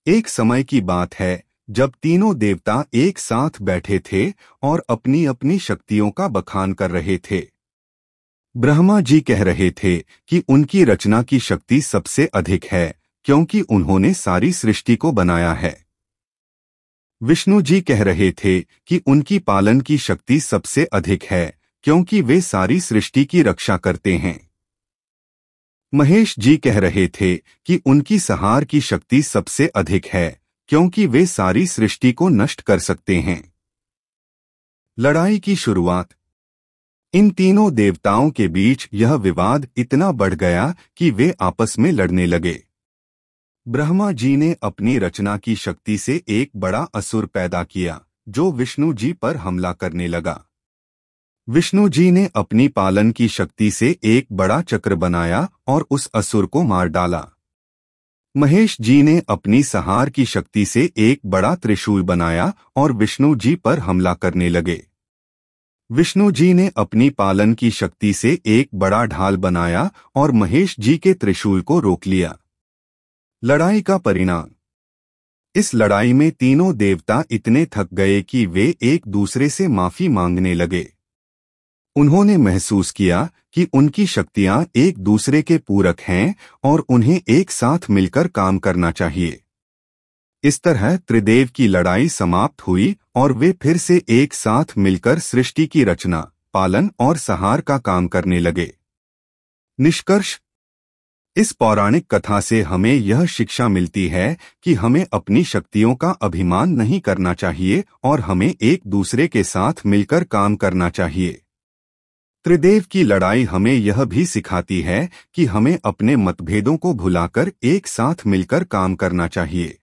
एक समय की बात है जब तीनों देवता एक साथ बैठे थे और अपनी अपनी शक्तियों का बखान कर रहे थे। ब्रह्मा जी कह रहे थे कि उनकी रचना की शक्ति सबसे अधिक है क्योंकि उन्होंने सारी सृष्टि को बनाया है। विष्णु जी कह रहे थे कि उनकी पालन की शक्ति सबसे अधिक है क्योंकि वे सारी सृष्टि की रक्षा करते हैं। महेश जी कह रहे थे कि उनकी संहार की शक्ति सबसे अधिक है क्योंकि वे सारी सृष्टि को नष्ट कर सकते हैं। लड़ाई की शुरुआत। इन तीनों देवताओं के बीच यह विवाद इतना बढ़ गया कि वे आपस में लड़ने लगे। ब्रह्मा जी ने अपनी रचना की शक्ति से एक बड़ा असुर पैदा किया जो विष्णु जी पर हमला करने लगा। विष्णु जी ने अपनी पालन की शक्ति से एक बड़ा चक्र बनाया और उस असुर को मार डाला। महेश जी ने अपनी संहार की शक्ति से एक बड़ा त्रिशूल बनाया और विष्णु जी पर हमला करने लगे। विष्णु जी ने अपनी पालन की शक्ति से एक बड़ा ढाल बनाया और महेश जी के त्रिशूल को रोक लिया। लड़ाई का परिणाम। इस लड़ाई में तीनों देवता इतने थक गए कि वे एक दूसरे से माफी मांगने लगे। उन्होंने महसूस किया कि उनकी शक्तियां एक दूसरे के पूरक हैं और उन्हें एक साथ मिलकर काम करना चाहिए। इस तरह त्रिदेव की लड़ाई समाप्त हुई और वे फिर से एक साथ मिलकर सृष्टि की रचना, पालन और संहार का काम करने लगे। निष्कर्ष। इस पौराणिक कथा से हमें यह शिक्षा मिलती है कि हमें अपनी शक्तियों का अभिमान नहीं करना चाहिए और हमें एक दूसरे के साथ मिलकर काम करना चाहिए। त्रिदेव की लड़ाई हमें यह भी सिखाती है कि हमें अपने मतभेदों को भुलाकर एक साथ मिलकर काम करना चाहिए।